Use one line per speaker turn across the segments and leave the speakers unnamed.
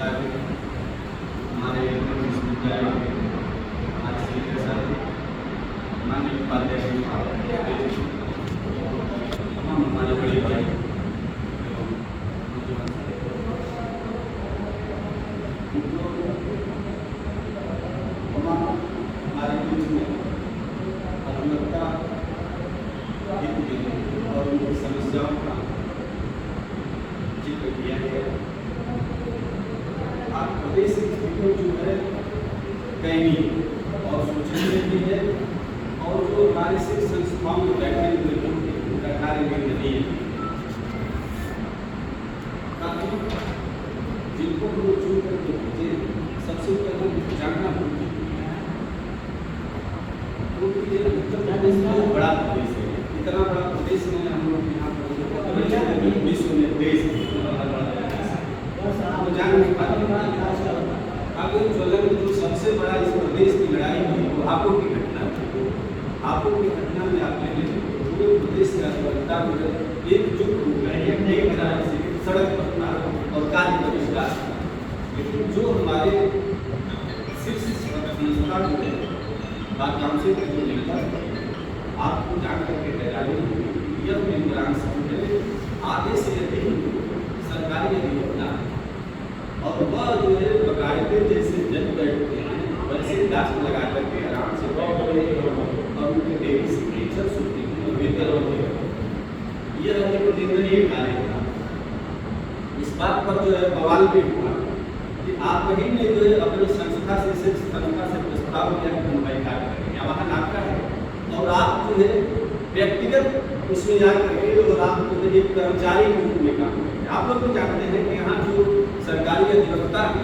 अधिकारी, हमारे विश्वविद्यालय के हमारे सीनियर साथी, माननीय उपाध्यक्ष, तमाम हमारे बड़े भाई हमारे बीच में अधिवक्ता हित के और उनकी समस्याओं का जिक्र किया गया। आप प्रदेश की जो है दैनिक और सोचने की है और जो हमारे शिक्षण संस्थाओं में बैठे हुए लोग उनका कार्य भी नहीं है, जिनको हम चुन करके भेजे सबसे पहले जानना होगी बड़ा प्रदेश है, इतना बड़ा प्रदेश में हम लोग यहाँ पर विश्व में देश तो जान नहीं पाते। अब जो सबसे बड़ा इस प्रदेश की लड़ाई हुई वो हापुड़ की घटना थी। हापुड़ की घटना में आप ले पूरे प्रदेश का अधिवक्ता एकजुट हो गए, एक राज्य से सड़क पर और कार्य बहिष्कार। लेकिन जो हमारे शीर्ष संस्था जो है बात काउंसिल के जो लेकर आपको जान करके हैरानी होगी, यह मेमोरांड समझे आधे से अधिक सरकारी अधिवक्ता और वह जो है बकायदे जैसे जज बैठते हैं वैसे लास्ट लगा करके आराम से बैठते हैं और उनके डेली सिग्नेचर होती है, वेतन होते हैं। ये रहने को दिन ये कार्य था। इस बात पर जो है बवाल भी हुआ कि आप कहीं ने जो है अपनी संस्था से प्रस्ताव किया कि हम भाई कार्य करेंगे, वहाँ नाका है और आप जो है व्यक्तिगत उसमें जा करके और आप जो है एक कर्मचारी के रूप में काम करेंगे। आप लोग तो जानते हैं कि यहाँ जो सरकारी अधिवक्ता है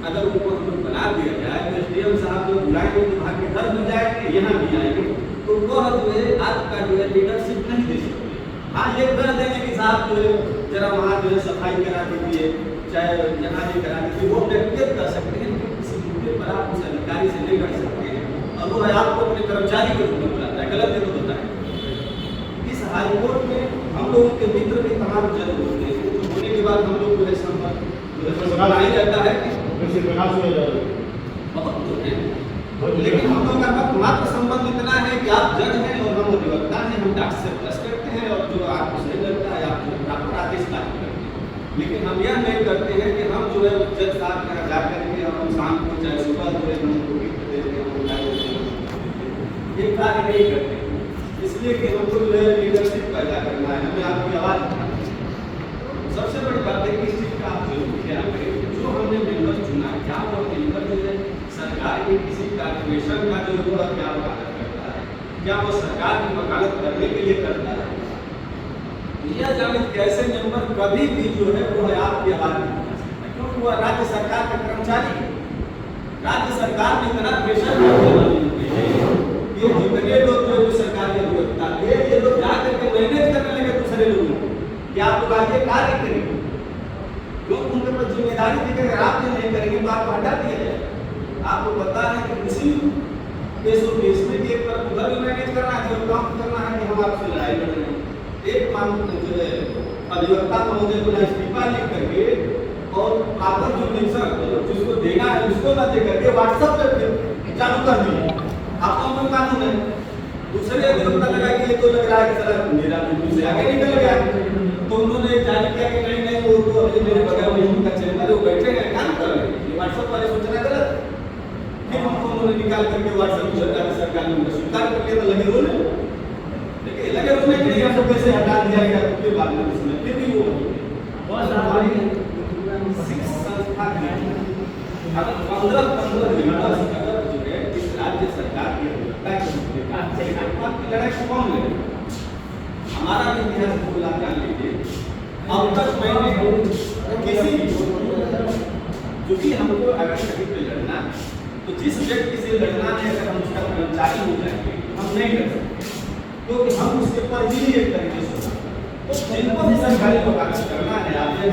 अगर उनको हम लोग बना दिया जाए तो एसडीएम साहब जो बुलाएंगे तो वहाँ के घर भी जाएंगे, यहाँ भी आएंगे, तो वह जो है आपका जो है लीडरशिप नहीं दे सकते। हाँ ये कर देंगे कि साहब जो है जरा वहाँ जो है सफाई करा दीजिए, चाहे यहाँ ये करा दीजिए, वो व्यक्तिगत कर सकते हैं, किसी मुद्दे पर आप उस अधिकारी से नहीं कर सकते हैं और वो है आपको अपने कर्मचारी के रूप में बुलाता है। गलत है तो बताएं। इस हाईकोर्ट में हम लोगों के मित्र भी तमाम जज होते हैं, तो होने के बाद हम लोग जो है संपर्क बनाया जाता है कि बहुत लोग हैं, लेकिन हम लोग का मात्र संबंध इतना है कि आप जज हैं और हम अधिवक्ता हैं, हम डॉक्टर से प्लस करते हैं और जो आपको सही लगता है आप प्रॉपर आदेश लागू करते हैं। लेकिन हम यह नहीं करते हैं कि हम जो है जज साहब का जा करके हम शाम को चाहे सुबह जो है हमको गिफ्ट देते हैं, ये कार्य नहीं करते, इसलिए कि हमको जो है लीडरशिप पैदा करना है, हमें आपकी आवाज़ उठाना है। सबसे बड़ी बात है कि इस चीज़ का आप जरूर ख्याल करें कि जो हमने मेंबर चुना है क्या वो मेंबर जो है सरकार के किसी कार्पोरेशन का जो है क्या वकालत करता है, क्या वो सरकार की वकालत करने के लिए करता है। यह जाने कैसे मेंबर कभी भी जो है वो है आपकी आवाज़ नहीं उठा सकता, क्योंकि वो राज्य सरकार का कर्मचारी है। राज्य सरकार में इतना प्रेशर ये जितने लोग जो सरकारी अधिवक्ता थे ये लोग जा करके मैनेज करने लगे दूसरे लोगों को कि आप लोग आगे कार्य करेंगे, क्योंकि उनके पर जिम्मेदारी थी कि अगर आप ये नहीं करेंगे तो आपको हटा दिया जाए। आपको पता है कि उसी केस में एक पर उधर भी मैनेज करना है, जो काम करना है कि हम आपसे लड़ाई लड़ रहे हैं। एक मांग जो है अधिवक्ता महोदय को इस्तीफा लिख करके और प्रॉपर जो निरीक्षण जिसको देना है उसको न दे करके व्हाट्सएप पे चालू कर दिए। आपका कोई कानून है, दूसरे अधिवक्ता लगा कि ये तो लग रहा है कि सर मेरा बिल्कुल से आगे निकल गया, तो उन्होंने जारी किया कि नहीं नहीं वो तो अभी मेरे बगल में उनका चैनल है वो बैठे हैं काम कर रहे हैं, ये व्हाट्सएप वाले सूचना गलत। फिर हमको उन्होंने निकाल करके व्हाट्सएप सरकार ने स्वीकार कर लिया, तो लगे रोने, देखिए लगे रोने के लिए हमको कैसे हटा दिया गया तो फिर बाद में उसमें फिर भी वो बहुत हमारी शिक्षा संस्था है अगर 15 मेंबर अगर जो है इस राज्य सरकार की लड़ाई को कौन ले, हमारा भी इतिहास भूला जान लीजिए। अब तक मैंने किसी जो भी हमको अगर कहीं पे लड़ना है तो जिस व्यक्ति से लड़ना है अगर हम उसका कर्मचारी हो जाएंगे हम नहीं लड़ सकते, क्योंकि हम उसके ऊपर ही एक तरीके से तो जिनको भी सरकारी वकालत करना है आप भाई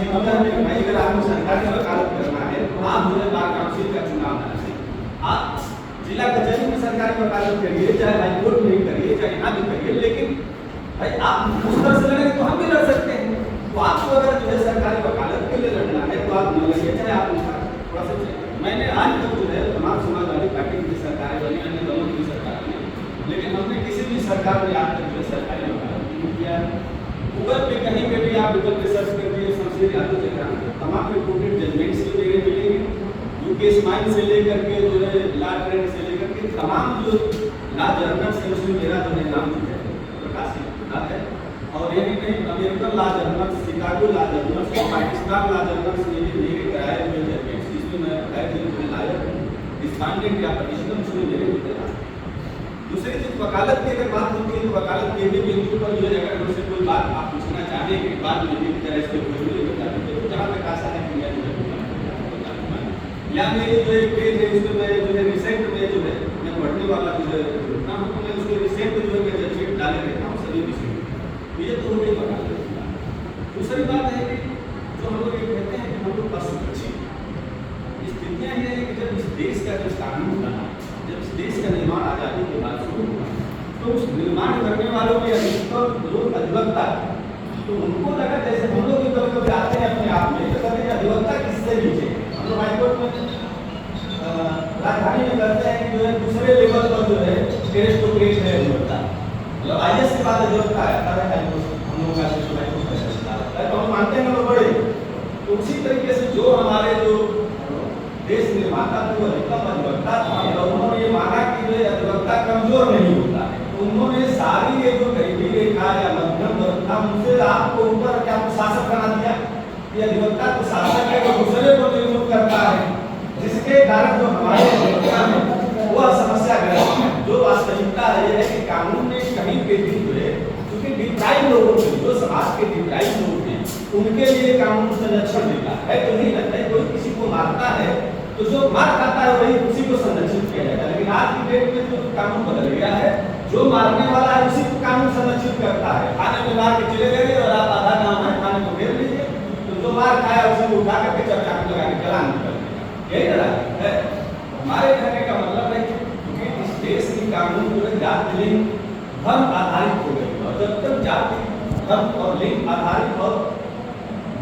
अगर आपको सरकारी वकालत करना है तो आप जो है बार काउंसिल का चुनाव करें, आप जिला कचहरी में सरकारी वकालत करिए, चाहे हाईकोर्ट में करिए, चाहे यहाँ भी करिए, लेकिन भाई आप उस तरह से लड़ेंगे तो हम भी लड़ सकते हैं। तो आपको अगर जो है सरकारी वकालत के लिए लड़ना है तो आप लड़िए, चाहे आप प्रोसेस है। मैंने आज तक जो है तमाम समाजवादी पार्टी की सरकारें बनी, अन्य दलों की सरकार बनी, लेकिन हमने किसी भी सरकार में आज तक जो सरकारी वकालत नहीं किया। गूगल पे कहीं पे भी आप गूगल पे सर्च कर दिए शमशेर यादव जयराम, तमाम रिपोर्टेड जजमेंट्स भी मेरे मिलेंगे, यूके स्माइल से लेकर के जो है लॉ ट्रेंड से लेकर के तमाम जो लॉ जर्नल्स है उसमें मेरा जो है नाम जो है प्रकाशित है। और यही नहीं, American law journals, Chicago law journals, Pakistan law journals में भी मेरे कराए हुए जजमेंट्स, इसमें मैं लायक रिस्पॉन्डेंट या पटिशनर उसमें मेरे होते हैं। दूसरी चीज वकालत की अगर बात होती है तो वकालत के भी बिंदु पर जो है अगर मुझसे कोई बात आप पूछना चाहेंगे, बात में भी तरह से कोई भी बता दीजिए। तो जहाँ तक आशा है कि मैं जो है या मेरी जो एक पेज है उसमें मैं जो है रिसेंट में जो है मैं पढ़ने वाला जो है ना हूँ, तो मैं उसमें रिसेंट जो है मैं जजमेंट डाले रहता हूँ सभी विषयों में। तो ये तो हो गई वकालत की बात। दूसरी बात है कि जो हम लोग ये कहते हैं कि हम लोग असुरक्षित, स्थितियाँ ये है कि जब इस देश का जो कानून बना, जब इस देश का निर्माण आज़ादी के बाद शुरू हुआ, तो उस निर्माण करने वालों के अधिकतर लोग अधिवक्ता, तो उनको लगा जैसे हम लोग भी कभी कभी आते हैं अपने आप में तो कहते हैं अधिवक्ता किससे नीचे। हम लोग हाईकोर्ट में राजधानी में करते हैं कि जो है दूसरे लेवल पर जो है टेस्ट टू टेस्ट है अधिवक्ता, मतलब आईएएस के बाद अधिवक्ता आता है हाईकोर्ट, हम लोग का सिस्टम हाईकोर्ट का सिस्टम है, तो हम मानते हैं लोग बड़े। तो उसी तरीके से जो हमारे जो देश निर्माता थे वो अधिकतम अधिवक्ता थे और उन्होंने ये माना कि जो अधिवक्ता कमजोर नहीं होता है, तो उन्होंने सारी ये जो गरीबी रेखा या मध्यम वर्ग था उनसे आपको ऊपर क्या शासक बना दिया। ये अधिवक्ता तो शासक है वो दूसरे को नियुक्त करता है, जिसके कारण जो हमारे अधिवक्ता है वह समस्याग्रस्त है। जो वास्तविकता है ये है कि कानून ने कहीं पे भी जो है क्योंकि डिप्राइव लोगों के जो समाज के डिप्राइव लोग हैं उनके लिए कानून संरक्षण देता है। तो नहीं लगता है कोई किसी को मारता है तो जो मार खाता है वही उसी को संरक्षित किया जाता है, लेकिन आज की डेट में जो कानून बदल गया है, जो मारने वाला है उसी को कानून संरक्षित करता है। खाने में मार के चले गए और आप आधा काम है खाने को घेर लीजिए, तो जो मार खाया उसी को उठा करके चर्चा लगा के चलान कर देगा, यही ना है। हमारे कहने का मतलब है कि इस देश की कानून जो है जाति लिंग धर्म आधारित हो गई, और जब तक जाति धर्म और लिंग आधारित और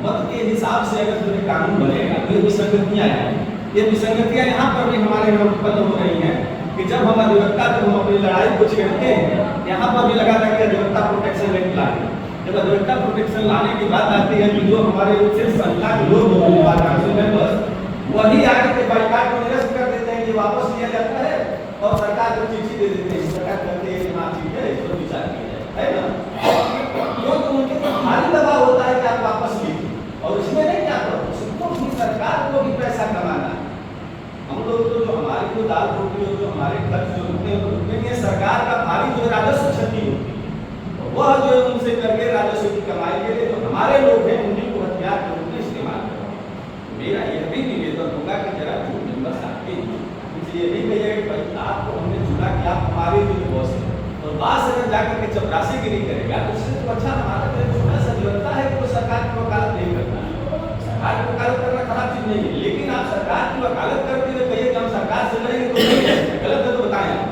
मत के हिसाब से अगर जो कानून बनेगा तो ये विसंगतियाँ आएंगी। ये विसंगतियाँ यहाँ पर भी हमारे यहाँ उत्पन्न हो रही हैं कि जब हम अधिवक्ता जब हम अपनी लड़ाई को छेड़ते हैं, यहाँ पर भी लगा था कि अधिवक्ता प्रोटेक्शन एक्ट लाए। जब अधिवक्ता प्रोटेक्शन लाने की बात आती है कि जो हमारे सिर्फ संख्या के लोग वही आगे के बाइकाट को निरस्त कर देते हैं कि वापस लिया जाता है और सरकार को चिट्ठी दे देते हैं, सरकार कहते हैं कि हाँ ठीक है इस पर विचार किया जाए, है ना। क्योंकि उनके तो भारी दबाव होता है कि आप वापस लीजिए, और उसमें नहीं क्या करो उसको भी सरकार को भी पैसा कमाना। हम लोग तो जो हमारी जो दाल रोटी और जो हमारे खर्च जो होते हैं उनमें सरकार का भारी जो राजस्व क्षति होती है, वह जो है उनसे करके राजस्व की कमाई के लिए जो हमारे लोग हैं उन्हीं को हथियार के रूप में इस्तेमाल करें। मेरा यह भी निवेदन होगा कि जरा जो मेंबर्स आते हैं इसलिए नहीं कहिएगा कि आपको हमने चुना कि आप हमारे जो बॉस हैं, और बात अगर जाकर के चपरासीगिरी करेगा तो उससे तो अच्छा हमारा जो छोटा सा अधिवक्ता है वो सरकार की वकालत नहीं करता है। सरकार की वकालत करना खराब चीज नहीं है, लेकिन आप सरकार की वकालत करते हुए कहिए कि हम सरकार से लड़ेंगे तो गलत है, तो बताएं आप।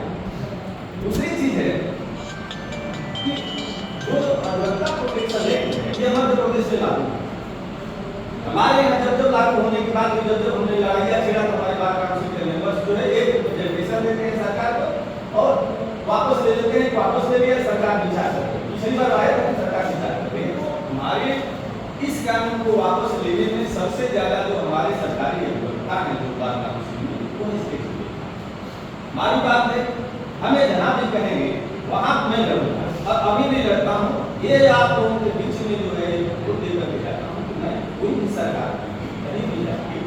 दूसरी चीज है कि जो अधिवक्ता प्रोटेक्शन एक्ट ये मध्य प्रदेश से लागू हमारे यहाँ जब लागू होने के बाद जब हमने लड़ाइया छेड़ा तो हमारे बार काउंसिल के मेंबर्स जो है एक जनरेशन देते हैं सरकार को और वापस ले लेते हैं, वापस ले लिया सरकार विचार करते हैं। पिछली बार आया था सरकार विचार करते हैं। हमारे इस कानून को वापस लेने में सबसे ज्यादा जो हमारे सरकारी अधिवक्ता हैं जो बार काउंसिल में वो इसके हमारी बात है, हमें जहाँ भी कहेंगे वहाँ मैं लड़ूंगा, और अभी भी लड़ता हूँ। ये आप लोगों के बीच में जो है वो देकर के जाता हूँ कि मैं कोई भी सरकार कहीं भी जाती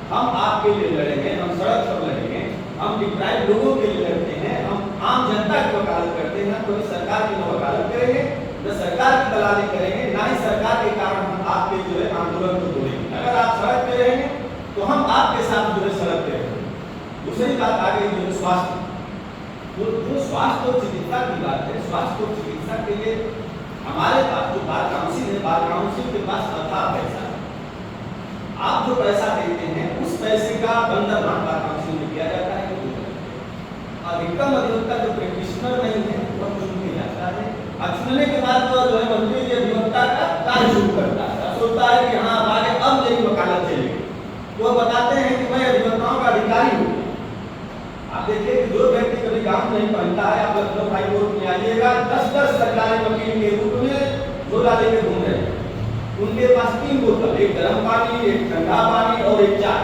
हम आपके लिए लड़ेंगे, हम सड़क पर लड़ेंगे, हम डिप्राइव लोगों के लिए लड़ते हैं, हम आम जनता की वकालत करते हैं। कोई सरकार की न वकालत करेंगे न सरकार की दलाली करेंगे, ना ही सरकार के कारण हम आपके जो है आंदोलन को तोड़ेंगे। अगर आप सड़क पे रहेंगे तो हम आपके साथ जो है सड़क पे रहेंगे। दूसरी बात आ गई जो स्वास्थ्य, जो स्वास्थ्य और चिकित्सा की बात है, स्वास्थ्य और चिकित्सा के लिए हमारे पास जो बार काउंसिल है, बार काउंसिल के पास अथाह पैसा है। आप जो पैसा देते हैं उस पैसे का बंदरबान बार काउंसिल में किया जाता है। अधिकतम अधिवक्ता जो प्रैक्टिशनर नहीं है वह चुन के जाता है, चुनने के बाद वह जो है मंत्री जी अधिवक्ता का कार्य शुरू करता है, सोचता है कि हाँ आगे अब मेरी वकालत चलेगी। वो बताते हैं कि मैं अधिकारी हो। आप देखिए कि जो व्यक्ति कभी गाउन नहीं पहनता है, आप लखनऊ हाई कोर्ट में आइएगा, 10-10 सरकारी वकील के रूप में झोला लेके घूम रहे हैं। उनके पास 3 बोतल, एक गर्म पानी, एक ठंडा पानी और एक चाय।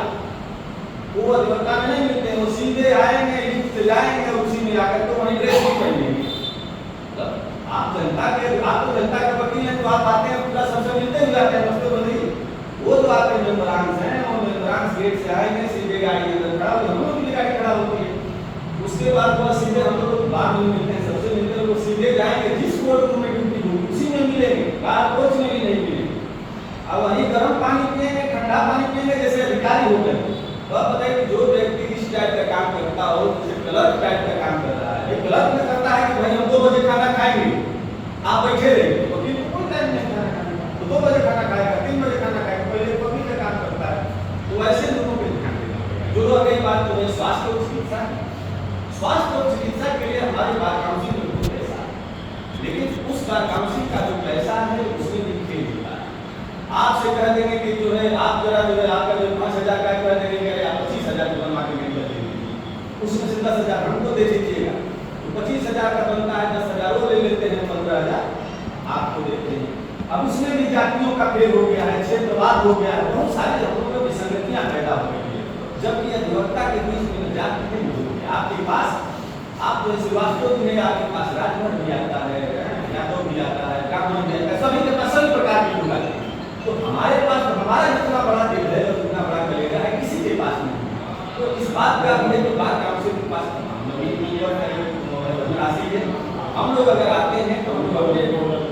वो अधिवक्ता में नहीं मिलते, वो सीधे आएंगे, लिफ्ट से जाएंगे, उसी में आकर तो वहीं ड्रेस भी पहनेंगे। आप तो जनता के वकील हैं, तो आप आते हैं पूरा सबसे मिलते हुए आते हैं, उसको बताइए। वो तो आपके मेंबरांस हैं, और मेंबरांस गेट से आएंगे, सीधे गाड़ी के अंदर खड़ा होते, हम लोग की गाड़ी खड़ा होती है। उसके बाद वो सीधे हम लोग बाहर नहीं मिलते हैं, सबसे मिलते हैं, वो सीधे जाएंगे जिस कोर्ट रूम में ड्यूटी होगी उसी में मिलेंगे, बाहर कोर्ट में भी नहीं मिलेंगे। अब वहीं गर्म पानी पिएंगे, ठंडा पानी पिएंगे, जैसे अधिकारी हो गए। तो आप बताइए कि जो व्यक्ति इस टाइप का काम करता हो, जैसे क्लर्क टाइप का काम कर रहा है, क्लर्क में करता है कि भाई हम 2 बजे खाना खाएंगे, आप बैठे रहिए, वकील को कोई टाइम नहीं खाना खाने का, तो 2 बजे खाना खाएगा, 3 बजे खाना खाएगा, पहले वकील का काम करता है। तो ऐसे लोगों पे ध्यान देना पड़ेगा। जो रह गई बात तो है स्वास्थ्य और चिकित्सा। स्वास्थ्य और चिकित्सा के लिए हमारे बार काउंसिल में बहुत पैसा है, लेकिन उस बार काउंसिल का जो पैसा है उसमें भी खेल होता है। आपसे कह देंगे कि जो है आप जरा जो है आपका जो 5,000 का कह देंगे कि आप 25,000 का बनवा के मेडिकल दे दीजिए, उसमें से 10,000 हमको दे दीजिएगा। तो 25,000 का बनता है, 10,000 वो ले लेते हैं, 15,000 आपको देते हैं। अब उसमें भी जातियों का खेल हो गया है, क्षेत्रवाद हो गया है, बहुत सारे लोगों में विसंगतियां पैदा हो गई है। जबकि अधिवक्ता के बीच में जाति नहीं होती। आपके पास आप जो श्रीवास्तव भी नहीं, आपके पास राजभर भी आता है, यादव भी आता है, ब्राह्मण भी आता है, सभी के पास सभी प्रकार के लोग आते हैं। तो हमारे पास हमारा जितना बड़ा दिल है और जितना बड़ा कलेजा है किसी के पास नहीं। तो इस बात का भी है तो बात काउंसिल के पास राशि है। हम लोग अगर आते हैं तो हम लोग अपने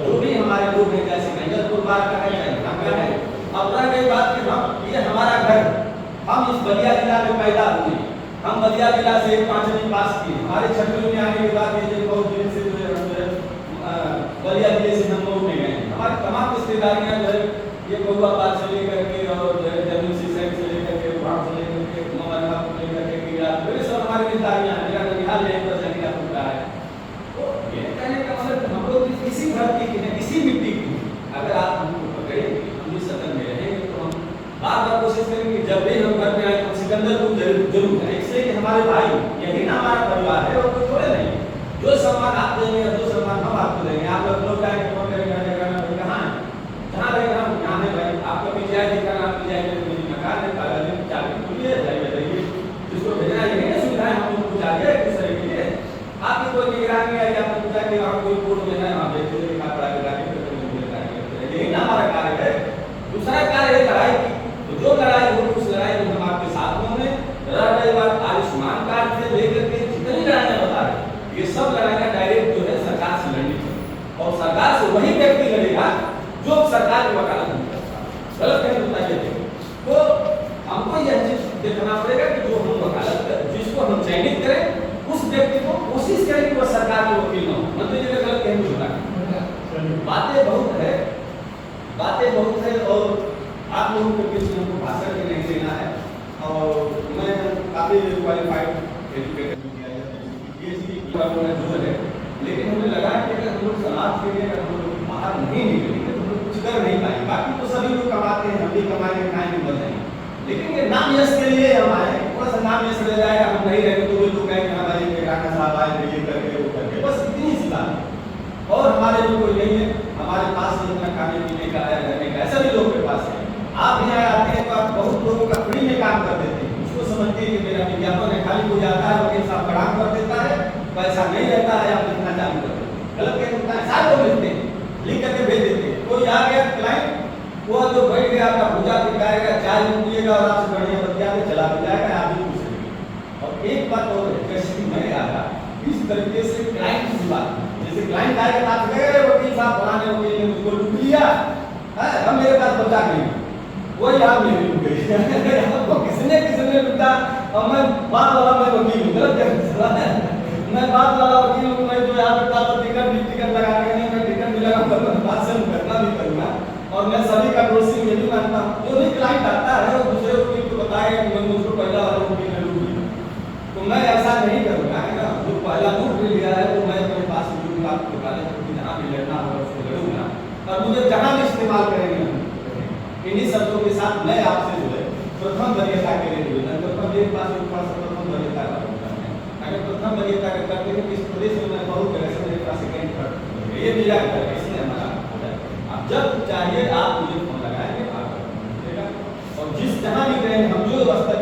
जो भी हमारे लोग हैं, जैसे गंजरपुर बार का है, चाहे ढाका है, अब रह गई बात कि हम ये हमारा घर, हम इस बलिया जिला में पैदा हुए, हम बलिया जिला से 5वीं पास किए, हमारे 6वीं में आने के बाद ये बहुत दिन से जो है बलिया जिले से हम लोग में गए। हमारी तमाम रिश्तेदारियाँ जो है ये बहुआबाद से लेकर के और जो है जमीन से लेकर के वहाँ से लेकर के ममरना लेकर के गिरा, ये सब हमारी रिश्तेदारियाँ हैं। मेरा ननिहाल यहीं पर जगीरा टूटा है। तो ये कहने का मतलब हम लोग किसी धरती की है, किसी मिट्टी की, अगर आप हमको पकड़े, हम इस सदन में रहेंगे तो हम बार-बार कोशिश करेंगे जब भी हम घर में आए तो सिकंदरपुर जरूर है, इसलिए कि हमारे भाई यही ना हमारा परिवार है और कोई थोड़े नहीं। जो सम्मान आप देंगे, जो सम्मान हम आपको देंगे, आप लोग जाएंगे फोन करेंगे कहाँ है, जहाँ रहेंगे हम यहाँ है भाई, आपका पीछे दिखाना, आप जाएंगे मेरी मकान है, कागज चाबी खुलिए जाइए जाइए, जिसको भेजना यही है सुविधाएं हम लोग पूछा दिया एक दूसरे के लिए। आपकी कोई निगरानी आई, आपने पूछा कि वहाँ कोई कोर्ट में है, वहाँ भेज दीजिए, कपड़ा के लाके यही ना हमारा कार्य है। दूसरा कार्य है लड़ाई की, तो जो लड़ाई होगी उस लड़ाई में हम आपके साथ होंगे। रह गई बात आयुष्मान कार्ड से लेकर के जितनी लड़ाइयाँ बता रहे, ये सब लड़ाइयाँ डायरेक्ट जो है सरकार से लड़नी चाहिए और सरकार से वही व्यक्ति लड़ेगा जो सरकार की वकालत नहीं करता। गलत कहीं बताइए तो हमको यह चीज देखना पड़ेगा कि जो हम वकालत करें, जिसको हम चयनित करें, उस व्यक्ति को कोशिश करें कि वह सरकार के वकील न हो। मंत्री जी ने गलत कहीं बोला, बातें बहुत है और आप लोगों के बीच में हमको भाषण भी नहीं देना है। और मैं काफ़ी क्वालिफाइड एजुकेटेड जो है, लेकिन हमें लगा कि अगर हम लोग समाज के लिए अगर हम लोग बाहर नहीं निकलेंगे तो हम लोग कुछ कर नहीं पाएंगे। बाकी तो सभी लोग कमाते हैं, हम भी कमाएंगे, खाएंगे, बचेंगे, लेकिन ये नाम यश के लिए हम आए, थोड़ा सा नाम यश ले जाएगा, हम नहीं रहेंगे तो वो लोग कहेंगे हमारे राणा साहब आए ये करके वो करके, बस इतनी सी बात है। और हमारे लोग कोई नहीं है, हमारे पास जितना खाने पीने का है, रहने का है, सभी लोग के पास है। आप यहाँ आते हैं तो आप बहुत लोगों का फ्री में काम कर देते हैं, उसको समझते हैं कि मेरा विज्ञापन है, खाली कोई आता है वकील साहब काम कर देता है, पैसा नहीं रहता है, आप लिखना चालू कर देते हैं। गलत कहीं होता है, सारे लोग लिखते हैं, लिख करके भेज देते हैं। कोई आ गया क्लाइंट, वो जो बैठ गया आपका भूजा पिटाएगा, चाय पिएगा और आपसे बढ़िया बतिया के चला भी जाएगा, आप भी पूछ लेंगे। और एक बात और है, जैसे मैं आया इस तरीके से क्लाइंट की बात, जैसे क्लाइंट आएगा तो आप कहेंगे वकील साहब फलाने वकील ने मुझको लूट लिया है, अब मेरे पास बचा नहीं, वही आप मेरी लूट गई। तो किसने लूटा, और मैं बात वाला मैं वकील हूँ, गलत है, मैं बात वाला वकील हूँ, मैं जो यहाँ पे पास टिकट लगा के नहीं, मैं टिकट भी लगाऊंगा, बात से करना भी करूँगा, और मैं सभी का दोषी ये भी मानता हूँ। जो भी क्लाइंट आता है वो दूसरे वकील को बताएगा कि मैं मुझको पहला वाला वकील ने लूट लिया, तो मैं ऐसा नहीं करूँगा, है ना। जो पहला लूट लिया है तो मैं अपने पास लूटूंगा, आपको जहाँ भी लड़ना होगा उसको लड़ूंगा, और मुझे जहाँ भी इस्तेमाल करेंगे इन्हीं शब्दों के साथ मैं आपसे जो है प्रथम वरीयता के लिए निवेदन करता हूँ। मेरे पास एक पास प्रथम वरीयता का होता है। अगर प्रथम वरीयता का करते हैं तो इस प्रदेश में मैं बहुत जगह से मेरे पास सेकेंड थर्ड ये मिला कर इसमें हमारा हो जाए। आप जब चाहिए आप मुझे फोन लगाएंगे, आप और जिस जहाँ भी गए हम जो स्तर